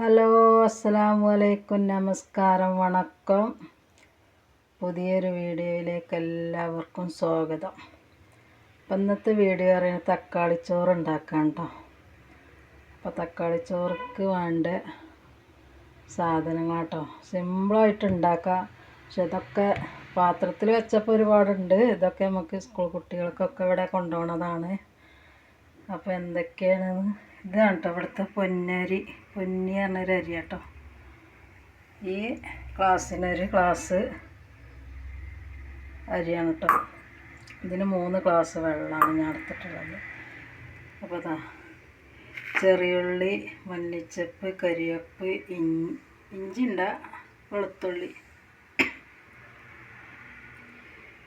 Hello, അസ്സലാമു അലൈക്കും, നമസ്കാരം, വണക്കം. പുതിയൊരു വീഡിയോയിലേക്ക് എല്ലാവർക്കും സ്വാഗതം. അപ്പം ഇന്നത്തെ വീഡിയോ പറയുന്നത് തക്കാളിച്ചോറ് ഉണ്ടാക്കാം കേട്ടോ. അപ്പോൾ തക്കാളിച്ചോറുക്ക് വേണ്ട സാധനങ്ങൾ കേട്ടോ, സിമ്പിളായിട്ട് ഉണ്ടാക്കാം. പക്ഷെ ഇതൊക്കെ പാത്രത്തിൽ വെച്ചപ്പോൾ ഒരുപാടുണ്ട്. ഇതൊക്കെ നമുക്ക് സ്കൂൾ കുട്ടികൾക്കൊക്കെ ഇവിടെ കൊണ്ടുപോകുന്നതാണ്. അപ്പോൾ എന്തൊക്കെയാണ് ഇതാണ് കേട്ടോ ഇവിടുത്തെ പൊന്നരി പറഞ്ഞൊരു അരി കേട്ടോ. ഈ ഗ്ലാസ്സിനൊരു ഗ്ലാസ് അരിയാണ് കേട്ടോ. ഇതിന് 3 ഗ്ലാസ് വെള്ളമാണ് ഞാൻ എടുത്തിട്ടുള്ളത്. അപ്പോൾ അതാ ചെറിയുള്ളി, മല്ലിച്ചപ്പ്, കരിവേപ്പ്, ഇഞ്ചിണ്ട, വെളുത്തുള്ളി,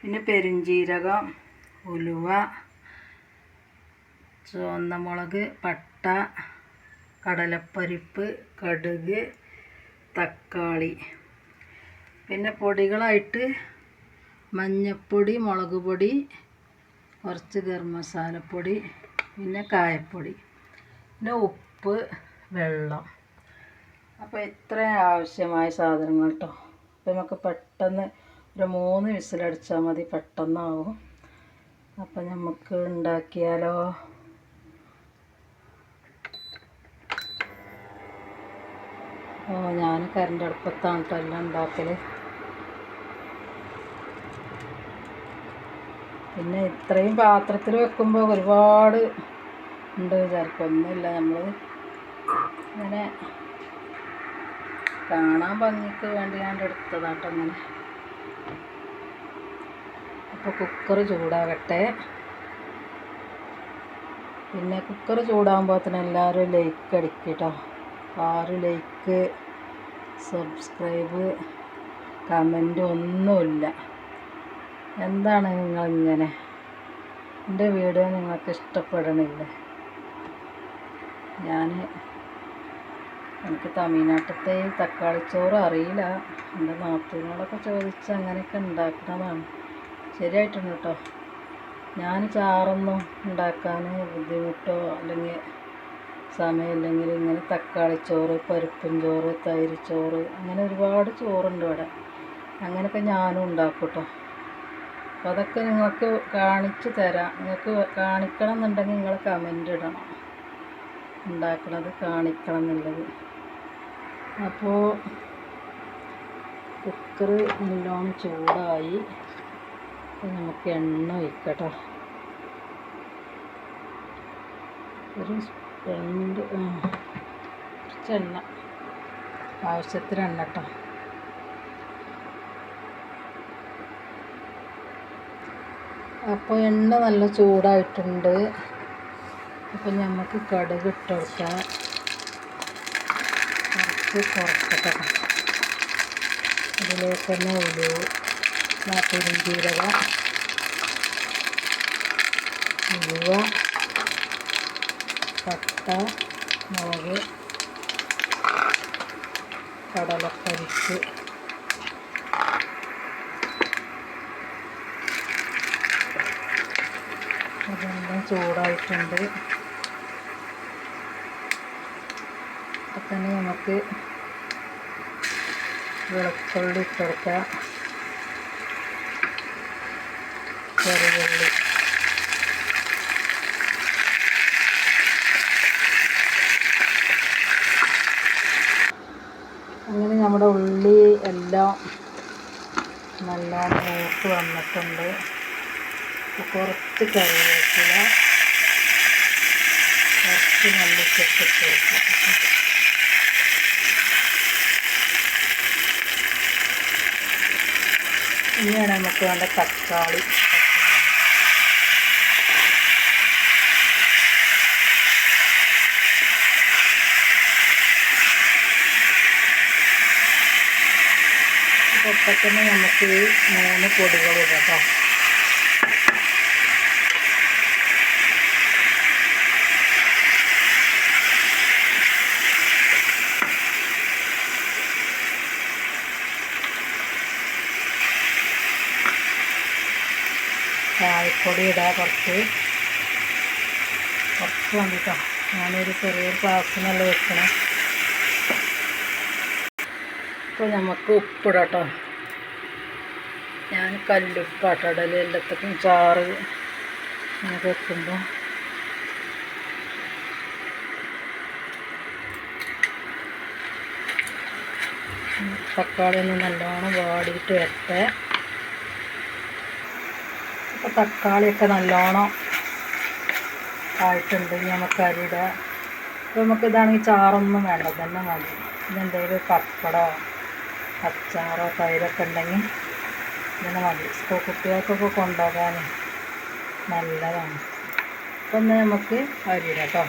പിന്നെ പെരുംജീരകം, ഉലുവ, ചുവന്ന മുളക്, പട്ട, കടലപ്പരിപ്പ്, കടുക്, തക്കാളി. പിന്നെ പൊടികളായിട്ട് മഞ്ഞൾപ്പൊടി, മുളക് പൊടി, കുറച്ച് ഗരം മസാലപ്പൊടി, പിന്നെ കായപ്പൊടി, പിന്നെ ഉപ്പ്, വെള്ളം. അപ്പോൾ ഇത്രയും ആവശ്യമായ സാധനങ്ങൾ കേട്ടോ. അപ്പോൾ നമുക്ക് പെട്ടെന്ന് ഒരു 3 വിസിലടിച്ചാൽ മതി, പെട്ടെന്നാവും. അപ്പോൾ നമുക്ക് ഉണ്ടാക്കിയാലോ. ഞാൻ കറണ്ട് അടുപ്പത്താണ് കേട്ടോ എല്ലാം ഉണ്ടാക്കൽ. പിന്നെ ഇത്രയും പാത്രത്തിൽ വെക്കുമ്പോൾ ഒരുപാട് ഉണ്ട് വിചാരിക്കും. ഒന്നുമില്ല, നമ്മൾ ഇങ്ങനെ കാണാൻ ഭംഗിക്ക് വേണ്ടി ഞാൻ എടുത്തതാട്ടോ അങ്ങനെ. അപ്പോൾ കുക്കർ ചൂടാകട്ടെ. പിന്നെ കുക്കർ ചൂടാകുമ്പോൾ തന്നെ എല്ലാവരും ലൈക്ക് അടിക്കുക കേട്ടോ. ആരും ലൈക്ക്, സബ്സ്ക്രൈബ്, കമൻറ്റ് ഒന്നുമില്ല. എന്താണ് നിങ്ങളിങ്ങനെ? എൻ്റെ വീഡിയോ നിങ്ങൾക്ക് ഇഷ്ടപ്പെടണില്ലേ? എനിക്ക് തമിഴ്നാട്ടിലത്തെ ഈ തക്കാളിച്ചോറ് അറിയില്ല. എൻ്റെ നാത്തൂനോടൊക്കെ ചോദിച്ച് അങ്ങനെയൊക്കെ ഉണ്ടാക്കുന്നതാണ്. ശരിയായിട്ടുണ്ട് കേട്ടോ. ഞാൻ ചാറൊന്നും ഉണ്ടാക്കാൻ ബുദ്ധിമുട്ടോ അല്ലെങ്കിൽ സമയമില്ലെങ്കിൽ ഇങ്ങനെ തക്കാളിച്ചോറ്, പരിപ്പും ചോറ്, തൈര് ചോറ്, അങ്ങനെ ഒരുപാട് ചോറുണ്ട് ഇവിടെ. അങ്ങനെയൊക്കെ ഞാനും ഉണ്ടാക്കും കേട്ടോ. അപ്പോൾ അതൊക്കെ നിങ്ങൾക്ക് കാണിച്ചു തരാം. നിങ്ങൾക്ക് കാണിക്കണം എന്നുണ്ടെങ്കിൽ നിങ്ങൾ കമൻ്റ് ഇടണം, ഉണ്ടാക്കണത് കാണിക്കണം എന്നുള്ളത്. അപ്പോൾ കുക്കർ നല്ലോണം ചൂടായി. നമുക്ക് എണ്ണ ഒഴിക്കട്ടോ. കുറച്ച് എണ്ണ, ആവശ്യത്തിന് എണ്ണ കേട്ടോ. അപ്പോൾ എണ്ണ നല്ല ചൂടായിട്ടുണ്ട്. അപ്പോൾ നമുക്ക് കടുക് ഇട്ട് കൊടുക്കാം. കുറക്കട്ടെ. അതിലേക്ക് തന്നെ പെരുംജീരകം, ഉലുവ, പട്ട, മുളക്, കടലപ്പരിപ്പ്, അതെല്ലാം ചൂടായിട്ടുണ്ട്. അപ്പം തന്നെ നമുക്ക് വെളുത്തുള്ളി ഇട്ട് കൊടുക്കാം. ചെറുതുള്ളി, അങ്ങനെ നമ്മുടെ ഉള്ളി എല്ലാം നല്ലോണം മൂത്ത് വന്നിട്ടുണ്ട്. കുറച്ച് കറിവേപ്പില, കുറച്ച് മല്ലിച്ചപ്പ് ഇട്ട് കൊടുക്കാം. ഇനിയാണ് നമുക്ക് വേണ്ട തക്കാളി. ഇപ്പം തന്നെ നമുക്ക് ഈ 3 പൊടികൾ ഇടാം കേട്ടോ. കായപ്പൊടി ഇടാം, കുറച്ച് മതി കേട്ടോ. ഞാനൊരു ചെറിയൊരു ഗ്ലാസ്സിനല്ല വെക്കണം. അപ്പോൾ നമുക്ക് ഉപ്പിടട്ടോ. ഞാൻ കല്ലുപ്പാട്ടോ ഇടൽ എല്ലാത്തിനും ചാറ് ഇങ്ങനെ വെക്കുമ്പോൾ. തക്കാളി ഒന്ന് നല്ലോണം വാടിയിട്ട് വരട്ടെ. അപ്പോൾ തക്കാളിയൊക്കെ നല്ലോണം ആയിട്ടുണ്ട്. നമുക്ക് അരിയിടുക. അപ്പോൾ നമുക്ക് ഇതാണെങ്കിൽ ചാറൊന്നും വേണ്ട, തന്നെ മതി. ഇതെന്തെങ്കിലും പപ്പടമോ അച്ചാറോ തൈരൊക്കെ ഉണ്ടെങ്കിൽ ഇങ്ങനെ മതി. സ്കൂൾ കുട്ടികൾക്കൊക്കെ കൊണ്ടുപോകാൻ നല്ലതാണ്. അപ്പം ഒന്ന് നമുക്ക് അരിയിടാം കേട്ടോ.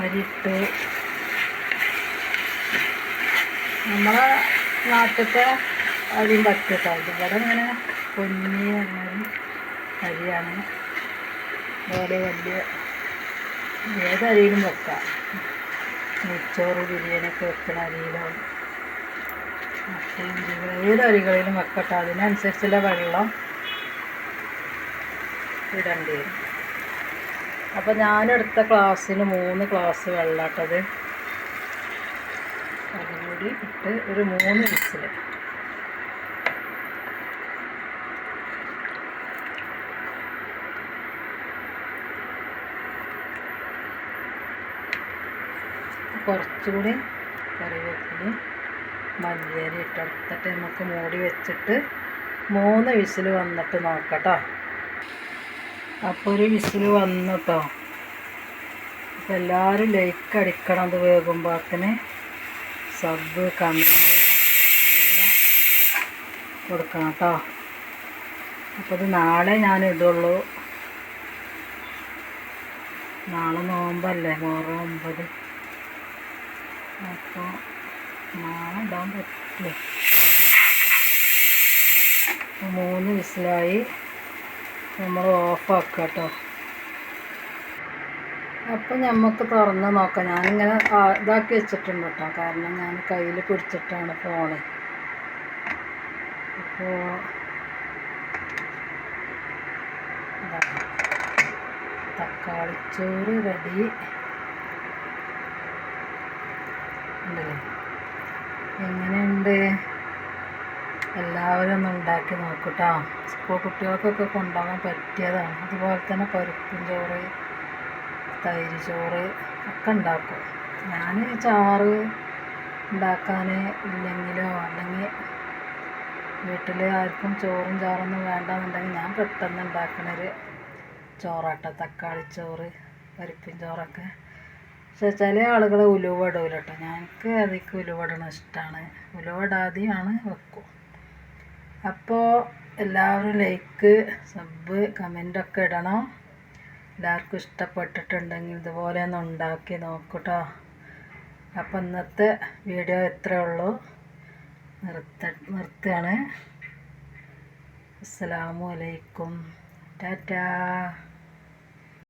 അരിയിട്ട് നമ്മളെ നാട്ടിലത്തെ അരിയും പറ്റട്ടോ. ഇതിവിടെ ഇങ്ങനെ പൊന്നി അരിയാണ്. അതുപോലെ വലിയ ഏത് അരിയിലും വെക്കാം. നെയ്ച്ചോറ് ബിരിയാണിയൊക്കെ വെക്കുന്ന അരിയിലോ ഏത് അരികളിലും വെക്കട്ടോ. അതിനനുസരിച്ചുള്ള വെള്ളം ഇടേണ്ടി വരും. അപ്പോൾ ഞാനെടുത്ത ഗ്ലാസ്സിന് 3 ഗ്ലാസ് വെള്ളം ഇട്ടത്. അതുകൂടി ഇട്ട് ഒരു 3 വിസിൽ. കുറച്ചുകൂടി കറിവേപ്പില മല്ലിയില ഇട്ടെടുത്തിട്ട് നമുക്ക് മൂടി വെച്ചിട്ട് 3 വിസിൽ വന്നിട്ട് നോക്കട്ടോ. അപ്പോൾ ഒരു വിസിൽ വന്നു കേട്ടോ. അപ്പോൾ എല്ലാവരും ലൈക്ക് അടിക്കണം. അത് വേകുമ്പോഴത്തിന് സബ് കമൻറ്റ് എല്ലാം കൊടുക്കണം കേട്ടോ. അപ്പോൾ ഇത് നാളെ ഞാൻ ഇടുള്ളൂ. നാളെ നോമ്പല്ലേ, മുഹറം 9. അപ്പോൾ നാളെ ഇടാൻ പറ്റില്ല. 3 വിസിലായി. നമ്മൾ ഓഫാക്കുക കേട്ടോ. അപ്പം നമുക്ക് തുറന്ന് നോക്കാം. ഞാനിങ്ങനെ ഇതാക്കി വെച്ചിട്ടുണ്ട് കേട്ടോ. കാരണം ഞാൻ കയ്യിൽ പിടിച്ചിട്ടാണ് ഫോണ്. അപ്പോൾ തക്കാളിച്ചോറ് റെഡി ഉണ്ടല്ലേ. എങ്ങനെയുണ്ട്? എല്ലാവരും ഒന്ന് ഉണ്ടാക്കി നോക്കൂട്ടോ. സ്കൂൾ കുട്ടികൾക്കൊക്കെ കൊണ്ടുപോകാൻ പറ്റിയതാണ്. അതുപോലെ തന്നെ പരിപ്പും ചോറ്, തൈര് ചോറ് ഒക്കെ ഉണ്ടാക്കും. ഞാൻ ചാറ് ഉണ്ടാക്കാൻ ഇല്ലെങ്കിലോ അല്ലെങ്കിൽ വീട്ടിൽ ആർക്കും ചോറും ചാറൊന്നും വേണ്ടെന്നുണ്ടെങ്കിൽ ഞാൻ പെട്ടെന്ന് ഉണ്ടാക്കുന്നൊരു ചോറാട്ടോ തക്കാളിച്ചോറ്, പരിപ്പും ചോറൊക്കെ. പക്ഷെ ചില ആളുകൾ ഉലുവ ഇടൂല കേട്ടോ. ഞങ്ങൾക്ക് അതിക്ക് ഉലുവ ഇടണ ഇഷ്ടമാണ്. ഉലുവ ഇടാതെയാണ് വെക്കും. അപ്പോൾ എല്ലാവരും ലൈക്ക് സബ് കമൻ്റൊക്കെ ഇടണം. എല്ലാവർക്കും ഇഷ്ടപ്പെട്ടിട്ടുണ്ടെങ്കിൽ ഇതുപോലെ ഒന്ന് ഉണ്ടാക്കി നോക്കൂട്ടോ. അപ്പോൾ ഇന്നത്തെ വീഡിയോ ഇത്രയേ ഉള്ളൂ. നിർത്തുകയാണ്. അസ്സലാമു അലൈക്കും. ടാറ്റാ.